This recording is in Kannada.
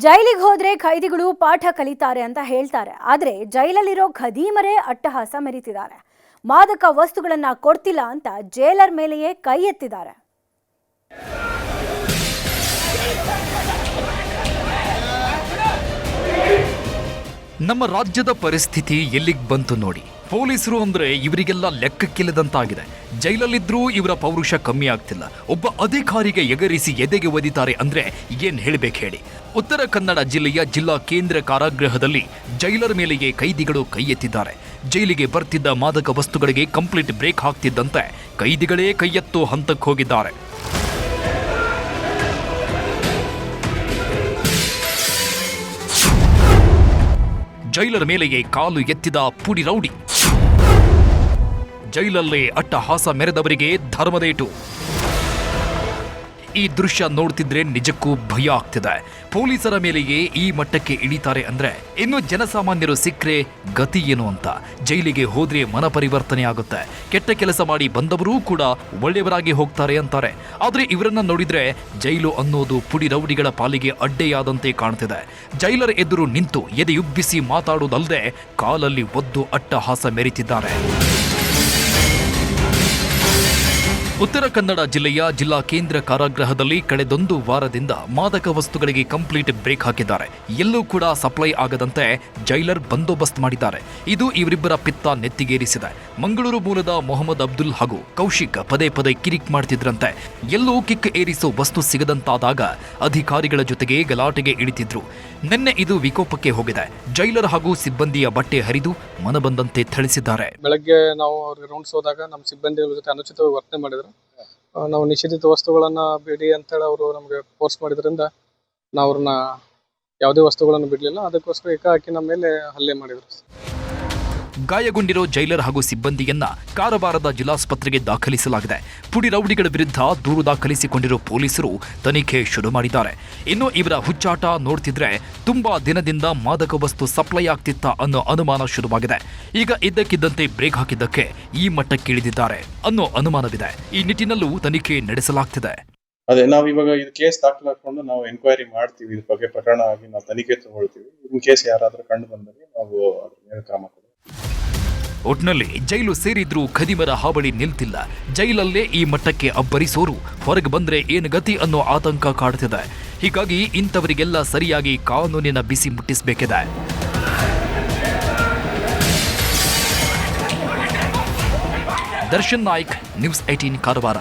ಜೈಲಿಗೆ ಹೋದ್ರೆ ಖೈದಿಗಳು ಪಾಠ ಕಲಿತಾರೆ ಅಂತ ಹೇಳ್ತಾರೆ. ಆದ್ರೆ ಜೈಲಲ್ಲಿರೋ ಖದೀಮರೇ ಅಟ್ಟಹಾಸ ಮೆರೀತಿದ್ದಾರೆ. ಮಾದಕ ವಸ್ತುಗಳನ್ನ ಕೊಡ್ತಿಲ್ಲ ಅಂತ ಜೈಲರ್ ಮೇಲೆಯೇ ಕೈ ಎತ್ತಿದ್ದಾರೆ. ನಮ್ಮ ರಾಜ್ಯದ ಪರಿಸ್ಥಿತಿ ಎಲ್ಲಿಗೆ ಬಂತು ನೋಡಿ. ಪೊಲೀಸರು ಅಂದ್ರೆ ಇವರಿಗೆಲ್ಲ ಲೆಕ್ಕಕ್ಕಿಲ್ಲದಂತಾಗಿದೆ. ಜೈಲಲ್ಲಿದ್ರೂ ಇವರ ಪೌರುಷ ಕಮ್ಮಿ ಆಗ್ತಿಲ್ಲ. ಒಬ್ಬ ಅಧಿಕಾರಿಗೆ ಎಗರಿಸಿ ಎದೆಗೆ ಒದಿತಾರೆ ಅಂದ್ರೆ ಏನ್ ಹೇಳ್ಬೇಕು ಹೇಳಿ. ಉತ್ತರ ಕನ್ನಡ ಜಿಲ್ಲೆಯ ಜಿಲ್ಲಾ ಕೇಂದ್ರ ಕಾರಾಗೃಹದಲ್ಲಿ ಜೈಲರ್ ಮೇಲೆಯೇ ಕೈದಿಗಳು ಕೈ ಎತ್ತಿದ್ದಾರೆ. ಜೈಲಿಗೆ ಬರ್ತಿದ್ದ ಮಾದಕ ವಸ್ತುಗಳಿಗೆ ಕಂಪ್ಲೀಟ್ ಬ್ರೇಕ್ ಹಾಕ್ತಿದ್ದಂತೆ ಕೈದಿಗಳೇ ಕೈ ಎತ್ತೋ ಹಂತಕ್ಕೆ ಹೋಗಿದ್ದಾರೆ. ಜೈಲರ್ ಮೇಲೆಯೇ ಕಾಲು ಎತ್ತಿದ ಪುಡಿ ರೌಡಿ. ಜೈಲಲ್ಲೇ ಅಟ್ಟಹಾಸ ಮೆರೆದವರಿಗೆ ಧರ್ಮದೇಟು. ಈ ದೃಶ್ಯ ನೋಡ್ತಿದ್ರೆ ನಿಜಕ್ಕೂ ಭಯ ಆಗ್ತಿದೆ. ಪೊಲೀಸರ ಮೇಲೆಯೇ ಈ ಮಟ್ಟಕ್ಕೆ ಇಳಿತಾರೆ ಅಂದ್ರೆ ಇನ್ನು ಜನಸಾಮಾನ್ಯರು ಸಿಕ್ಕರೆ ಗತಿ ಏನು ಅಂತ. ಜೈಲಿಗೆ ಹೋದ್ರೆ ಮನ ಪರಿವರ್ತನೆ ಆಗುತ್ತೆ. ಕೆಟ್ಟ ಕೆಲಸ ಮಾಡಿ ಬಂದವರೂ ಕೂಡ ಒಳ್ಳೆಯವರಾಗಿ ಹೋಗ್ತಾರೆ ಅಂತಾರೆ. ಆದ್ರೆ ಇವರನ್ನ ನೋಡಿದ್ರೆ ಜೈಲು ಅನ್ನೋದು ಪುಡಿ ರೌಡಿಗಳ ಪಾಲಿಗೆ ಅಡ್ಡೆಯಾದಂತೆ ಕಾಣ್ತಿದೆ. ಜೈಲರ್ ಎದುರು ನಿಂತು ಎದೆಯುಬ್ಬಿಸಿ ಮಾತಾಡುವುದಲ್ಲದೆ ಕಾಲಲ್ಲಿ ಒದ್ದು ಅಟ್ಟಹಾಸ ಮೆರೀತಿದ್ದಾರೆ. ಉತ್ತರ ಕನ್ನಡ ಜಿಲ್ಲೆಯ ಜಿಲ್ಲಾ ಕೇಂದ್ರ ಕಾರಾಗೃಹದಲ್ಲಿ ಕಳೆದೊಂದು ವಾರದಿಂದ ಮಾದಕ ವಸ್ತುಗಳಿಗೆ ಕಂಪ್ಲೀಟ್ ಬ್ರೇಕ್ ಹಾಕಿದ್ದಾರೆ. ಎಲ್ಲೂ ಕೂಡ ಸಪ್ಲೈ ಆಗದಂತೆ ಜೈಲರ್ ಬಂದೋಬಸ್ತ್ ಮಾಡಿದ್ದಾರೆ. ಇದು ಇವರಿಬ್ಬರ ಪಿತ್ತ ನೆತ್ತಿಗೇರಿಸಿದೆ. ಮಂಗಳೂರು ಮೂಲದ ಮೊಹಮ್ಮದ್ ಅಬ್ದುಲ್ ಹಾಗೂ ಕೌಶಿಕ್ ಪದೇ ಪದೇ ಕಿರಿಕ್ ಮಾಡ್ತಿದ್ರಂತೆ. ಎಲ್ಲೂ ಕಿಕ್ ಏರಿಸೋ ವಸ್ತು ಸಿಗದಂತಾದಾಗ ಅಧಿಕಾರಿಗಳ ಜೊತೆಗೆ ಗಲಾಟೆಗೆ ಇಳಿತಿದ್ರು. ನಿನ್ನೆ ಇದು ವಿಕೋಪಕ್ಕೆ ಹೋಗಿದೆ. ಜೈಲರ್ ಹಾಗೂ ಸಿಬ್ಬಂದಿಯ ಬಟ್ಟೆ ಹರಿದು ಮನಬಂದಂತೆ ಥಳಿಸಿದ್ದಾರೆ. ಬೆಳಗ್ಗೆ ನಾವು ಅವ್ರಿಗೆ ರೌಂಡ್ಸ್ ಹೋದಾಗ ನಮ್ಮ ಸಿಬ್ಬಂದಿಗಳ ಜೊತೆ ಅನುಚಿತವಾಗಿ ವರ್ತನೆ ಮಾಡಿದ್ರು. ನಾವು ನಿಷೇಧಿತ ವಸ್ತುಗಳನ್ನ ಬಿಡಿ ಅಂತೇಳಿ ಅವರು ನಮಗೆ ಫೋರ್ಸ್ ಮಾಡಿದ್ರಿಂದ ನಾವು ಅವ್ರನ್ನ ಯಾವುದೇ ವಸ್ತುಗಳನ್ನು ಬಿಡಲಿಲ್ಲ. ಅದಕ್ಕೋಸ್ಕರ ಏಕಾಏಕಿ ನಮ್ಮ ಮೇಲೆ ಹಲ್ಲೆ ಮಾಡಿದ್ರು. ಗಾಯಗೊಂಡಿರೋ ಜೈಲರ್ ಹಾಗೂ ಸಿಬ್ಬಂದಿಯನ್ನ ಕಾರವಾರದ ಜಿಲ್ಲಾಸ್ಪತ್ರೆಗೆ ದಾಖಲಿಸಲಾಗಿದೆ. ಪುಡಿ ರೌಡಿಗಳ ವಿರುದ್ಧ ದೂರು ದಾಖಲಿಸಿಕೊಂಡಿರೋ ಪೊಲೀಸರು ತನಿಖೆ ಶುರು ಮಾಡಿದ್ದಾರೆ. ಇನ್ನು ಇವರ ಹುಚ್ಚಾಟ ನೋಡ್ತಿದ್ರೆ ತುಂಬಾ ದಿನದಿಂದ ಮಾದಕ ವಸ್ತು ಸಪ್ಲೈ ಆಗ್ತಿತ್ತ ಅನ್ನೋ ಅನುಮಾನ ಶುರುವಾಗಿದೆ. ಈಗ ಇದ್ದಕ್ಕಿದ್ದಂತೆ ಬ್ರೇಕ್ ಹಾಕಿದ್ದಕ್ಕೆ ಈ ಮಟ್ಟಕ್ಕೆ ಇಳಿದಿದ್ದಾರೆ ಅನ್ನೋ ಅನುಮಾನವಿದೆ. ಈ ನಿಟ್ಟಿನಲ್ಲೂ ತನಿಖೆ ನಡೆಸಲಾಗ್ತಿದೆ. ಅದೇ ನಾವು ಇವಾಗ ಇದು ಕೇಸ್ ದಾಖಲಾಕೊಂಡು ನಾವು ಎನ್ಕ್ವೈರಿ ಮಾಡ್ತೀವಿ. ಇದ್ರ ಬಗ್ಗೆ ಪ್ರಕರಣ ಆಗಿ ನಾವು ತನಿಖೆ ತಗೊಳ್ತೀವಿ. ಇನ್ ಕೇಸ್ ಯಾರಾದ್ರೂ ಕಂಡು ಬಂದರೆ ನಾವು ಅದ್ರ ಮೇಲೆ ಕ್ರಮ ಕೊಡ್ತೀವಿ. ಒಟ್ನಲ್ಲಿ ಜೈಲು ಸೇರಿದ್ರೂ ಖದೀಮರ ಹಾವಳಿ ನಿಲ್ತಿಲ್ಲ. ಜೈಲಲ್ಲೇ ಈ ಮಟ್ಟಕ್ಕೆ ಅಬ್ಬರಿಸೋರು ಹೊರಗೆ ಬಂದ್ರೆ ಏನು ಗತಿ ಅನ್ನೋ ಆತಂಕ ಕಾಡ್ತಿದೆ. ಹೀಗಾಗಿ ಇಂಥವರಿಗೆಲ್ಲ ಸರಿಯಾಗಿ ಕಾನೂನಿನ ಬಿಸಿ ಮುಟ್ಟಿಸಬೇಕಿದೆ. ದರ್ಶನ್ ನಾಯ್ಕ್, ನ್ಯೂಸ್ 18 ಕಾರವಾರ.